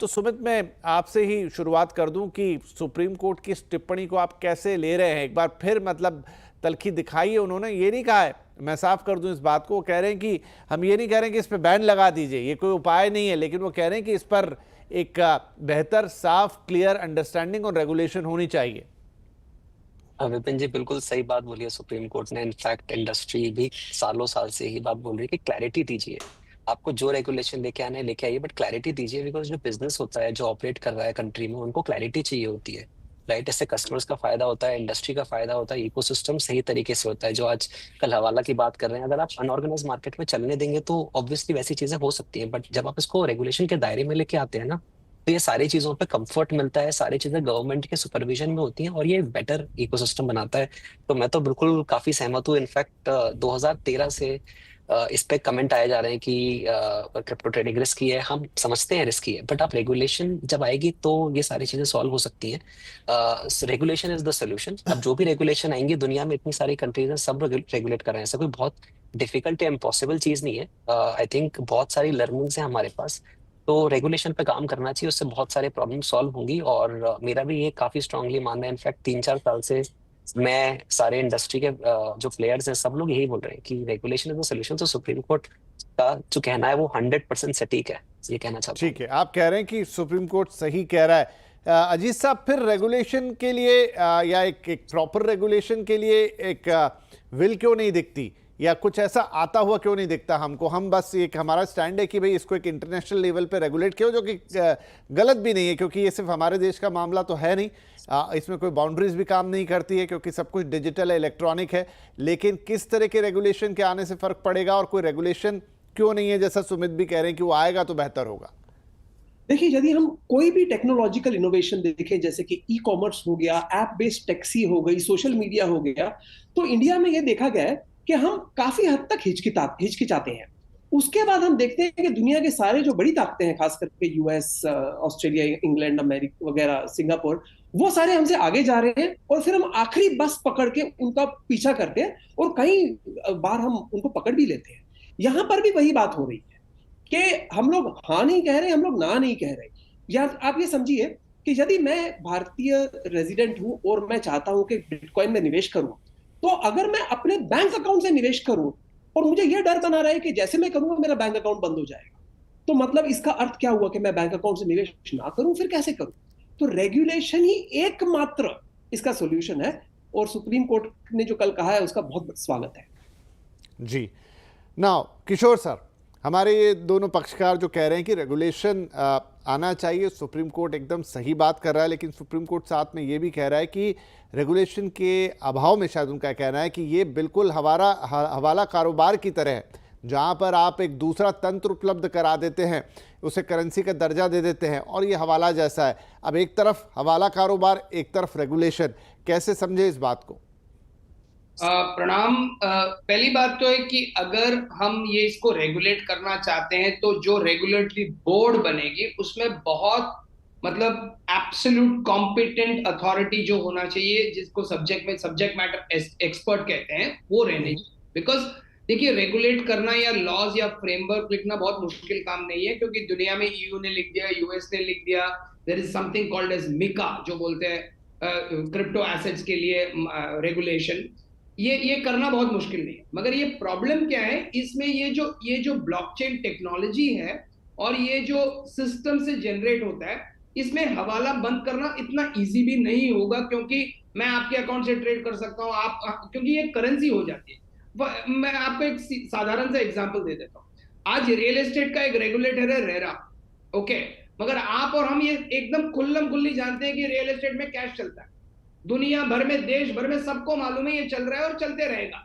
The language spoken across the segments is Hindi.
तो सुमित, मैं आपसे ही शुरुआत कर दूं कि सुप्रीम कोर्ट की इस टिप्पणी को आप कैसे ले रहे हैं। एक बार फिर मतलब तल्खी दिखाई है, उन्होंने ये नहीं कहा है, मैं साफ कर दूं इस बात को, वो कह रहे हैं कि हम ये नहीं कह रहे हैं कि इस पर बैन लगा दीजिए, ये कोई उपाय नहीं है, लेकिन वो कह रहे हैं कि इस पर एक बेहतर, साफ, क्लियर अंडरस्टैंडिंग और रेगुलेशन होनी चाहिए। विपिन जी बिल्कुल सही बात बोली है सुप्रीम कोर्ट ने। इनफैक्ट इंडस्ट्री भी सालों साल से ही बात बोल रही है कि क्लैरिटी दीजिए। आपको जो रेगुलेशन लेके आना है लेके आइए, बट क्लैरिटी दीजिए, बिकॉज जो बिजनेस होता है, जो ऑपरेट कर रहा है कंट्री में, उनको क्लैरिटी चाहिए होती है। राइट, इससे कस्टमर्स का फायदा होता है, इंडस्ट्री का फायदा होता है, इकोसिस्टम सही तरीके से होता है। जो आज कल हवाला की बात कर रहे हैं, अगर आप अनऑर्गेनाइज मार्केट में चलने देंगे तो ऑब्वियसली वैसी चीजें हो सकती हैं, बट जब आप इसको रेगुलेशन के दायरे में लेके आते हैं ना, तो ये सारी चीजों पे कंफर्ट मिलता है, सारी चीजें गवर्नमेंट के सुपरविजन में होती हैं और ये बेटर इकोसिस्टम बनाता है। तो मैं तो बिल्कुल काफी सहमत हूँ। इनफैक्ट 2013 से इस पे कमेंट आए जा रहे हैं कि क्रिप्टो ट्रेडिंग रिस्की है। हम समझते हैं रिस्की है, बट आप रेगुलेशन जब आएगी तो ये सारी चीजें सॉल्व हो सकती हैं। Regulation is the solution. अब जो भी रेगुलेशन आएंगी, दुनिया में इतनी सारी कंट्रीज हैं, सब रेगुलेट कर रहे हैं। ऐसा कोई बहुत डिफिकल्ट या इम्पॉसिबल चीज नहीं है। आई थिंक बहुत सारी लर्निंग्स हैं हमारे पास, तो रेगुलेशन पे काम करना चाहिए, उससे बहुत सारे प्रॉब्लम सॉल्व होंगी। और मेरा भी ये काफी स्ट्रांगली मानना है। इनफैक्ट 3-4 साल से मैं सारे इंडस्ट्री के जो प्लेयर्स हैं, सब लोग यही बोल रहे हैं कि रेगुलेशन इज द सोल्यूशन। तो सुप्रीम कोर्ट का जो कहना है वो 100% सटीक है, ये कहना चाहता हूँ। ठीक है, आप कह रहे हैं कि सुप्रीम कोर्ट सही कह रहा है। अजीत साहब, फिर रेगुलेशन के लिए या एक प्रॉपर रेगुलेशन के लिए एक विल क्यों नहीं दिखती, या कुछ ऐसा आता हुआ क्यों नहीं दिखता हमको? हम बस एक हमारा स्टैंड है कि भाई इसको एक इंटरनेशनल लेवल पे रेगुलेट किया, जो कि गलत भी नहीं है, क्योंकि ये सिर्फ हमारे देश का मामला तो है नहीं। इसमें कोई बाउंड्रीज भी काम नहीं करती है, क्योंकि सब कुछ डिजिटल है, इलेक्ट्रॉनिक है। लेकिन किस तरह के रेगुलेशन के आने से फर्क पड़ेगा, और कोई रेगुलेशन क्यों नहीं है, जैसा सुमित भी कह रहे हैं कि वो आएगा तो बेहतर होगा? देखिए, यदि हम कोई भी टेक्नोलॉजिकल इनोवेशन देखें, जैसे कि ई कॉमर्स हो गया, ऐप बेस्ड टैक्सी हो गई, सोशल मीडिया हो गया, तो इंडिया में यह देखा गया है कि हम काफी हद तक हिचकिचाते हैं। उसके बाद हम देखते हैं कि दुनिया के सारे जो बड़ी ताकतें हैं, खास करके यूएस, ऑस्ट्रेलिया, इंग्लैंड, अमेरिका वगैरह, सिंगापुर, वो सारे हमसे आगे जा रहे हैं, और फिर हम आखिरी बस पकड़ के उनका पीछा करते हैं, और कई बार हम उनको पकड़ भी लेते हैं। यहां पर भी वही बात हो रही है कि हम लोग हाँ नहीं कह रहे, हम लोग ना नहीं कह रहे। या आप ये समझिए कि यदि मैं भारतीय रेजिडेंट हूं और मैं चाहता हूं कि बिटकॉइन में निवेश करूं, तो अगर मैं अपने बैंक अकाउंट से निवेश करूं और मुझे यह डर बना रहा है कि जैसे मैं करूंगा मेरा बैंक अकाउंट बंद हो जाएगा, तो मतलब इसका अर्थ क्या हुआ कि मैं बैंक अकाउंट से निवेश ना करूं? फिर कैसे करूं? तो रेगुलेशन ही एकमात्र इसका सोल्यूशन है, और सुप्रीम कोर्ट ने जो कल कहा है उसका बहुत स्वागत है। जी। नाउ किशोर सर, हमारे ये दोनों पक्षकार जो कह रहे हैं कि रेगुलेशन आना चाहिए, सुप्रीम कोर्ट एकदम सही बात कर रहा है, लेकिन सुप्रीम कोर्ट साथ में ये भी कह रहा है कि रेगुलेशन के अभाव में, शायद उनका कहना है कि ये बिल्कुल हवाला कारोबार की तरह है, जहाँ पर आप एक दूसरा तंत्र उपलब्ध करा देते हैं, उसे करेंसी का दर्जा दे देते हैं, और ये हवाला जैसा है। अब एक तरफ हवाला कारोबार, एक तरफ रेगुलेशन, कैसे समझे इस बात को? प्रणाम। पहली बात तो है कि अगर हम ये इसको रेगुलेट करना चाहते हैं तो जो रेगुलेटरी बोर्ड बनेगी उसमें बहुत मतलब एब्सोल्यूट कॉम्पिटेंट अथॉरिटी जो होना चाहिए, जिसको सब्जेक्ट मैटर एक्सपर्ट कहते हैं, वो रहने चाहिए। बिकॉज देखिए, रेगुलेट करना या लॉज या फ्रेमवर्क लिखना बहुत मुश्किल काम नहीं है, क्योंकि दुनिया में ईयू ने लिख दिया, यूएस ने लिख दिया। There is something called as mica, जो बोलते हैं क्रिप्टो एसेट्स के लिए रेगुलेशन। ये करना बहुत मुश्किल नहीं है। मगर ये प्रॉब्लम क्या है इसमें, ये जो ब्लॉकचेन टेक्नोलॉजी है और ये जो सिस्टम से जनरेट होता है, इसमें हवाला बंद करना इतना इजी भी नहीं होगा, क्योंकि मैं आपके अकाउंट से ट्रेड कर सकता हूं, आप क्योंकि ये करेंसी हो जाती है। मैं आपको एक साधारण सा एग्जांपल दे देता हूं। आज रियल एस्टेट का एक रेगुलेटर है रेरा, ओके। मगर आप और हम ये एकदम खुल्लम खुल्ली जानते हैं कि रियल एस्टेट में कैश चलता है। दुनिया भर में, देश भर में सबको मालूम है ये चल रहा है और चलते रहेगा।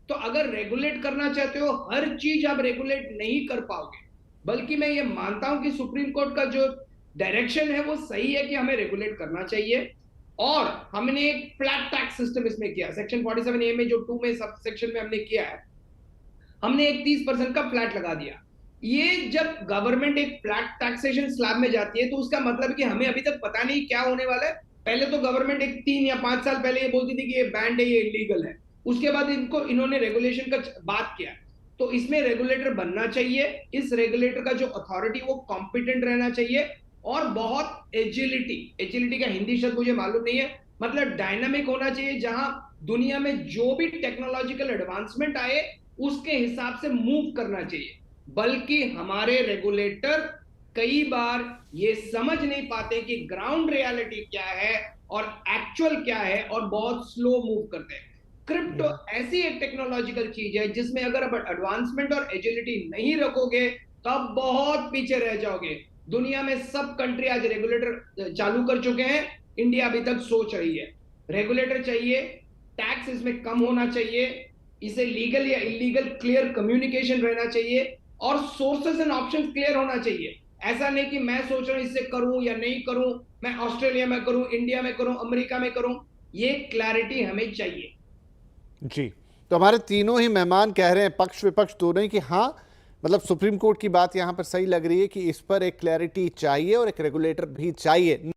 तो अगर रेगुलेट करना चाहते हो, हर चीज आप रेगुलेट नहीं कर पाओगे। बल्कि मैं ये मानता हूं कि सुप्रीम कोर्ट का जो डायरेक्शन है वो सही है कि हमें रेगुलेट करना चाहिए। और हमने एक फ्लैट टैक्स सिस्टम इसमें किया, सेक्शन 47A में जो 2 में सब सेक्शन में हमने किया है, हमने एक 30% का फ्लैट लगा दिया। ये जब गवर्नमेंट एक फ्लैट टैक्सेशन स्लैब में जाती है, तो उसका मतलब कि हमें अभी तक पता नहीं क्या होने वाला है। पहले तो गवर्नमेंट एक 3 या 5 साल पहले ये बोलती थी कि ये बैंड है, ये इलीगल है। उसके बाद इन्होंने रेगुलेशन का बात किया। तो इसमें रेगुलेटर बनना चाहिए। इस रेगुलेटर का जो अथॉरिटी वो कॉम्पिटेंट रहना चाहिए, और बहुत एजिलिटी का हिंदी शब्द मुझे मालूम नहीं है, मतलब डायनामिक होना चाहिए, जहां दुनिया में जो भी टेक्नोलॉजिकल एडवांसमेंट आए उसके हिसाब से मूव करना चाहिए। बल्कि हमारे रेगुलेटर कई बार ये समझ नहीं पाते कि ग्राउंड रियलिटी क्या है और एक्चुअल क्या है, और बहुत स्लो मूव करते हैं। क्रिप्टो ऐसी एक टेक्नोलॉजिकल चीज है जिसमें अगर आप एडवांसमेंट और एजिलिटी नहीं रखोगे तो आप बहुत पीछे रह जाओगे। दुनिया में सब कंट्री आज रेगुलेटर चालू कर चुके हैं, इंडिया अभी तक सोच रही है। रेगुलेटर चाहिए, टैक्स इसमें कम होना चाहिए, इसे लीगल या इलीगल क्लियर कम्युनिकेशन रहना चाहिए, और सोर्सेस एंड ऑप्शंस क्लियर होना चाहिए। ऐसा नहीं कि मैं सोच रहा हूं इससे करूं या नहीं करूं, मैं ऑस्ट्रेलिया में करूं, इंडिया में करूं, अमेरिका में करूं, ये क्लैरिटी हमें चाहिए। जी, तो हमारे तीनों ही मेहमान कह रहे हैं, पक्ष विपक्ष दोनों ही, कि हाँ, मतलब सुप्रीम कोर्ट की बात यहाँ पर सही लग रही है कि इस पर एक क्लैरिटी चाहिए और एक रेगुलेटर भी चाहिए।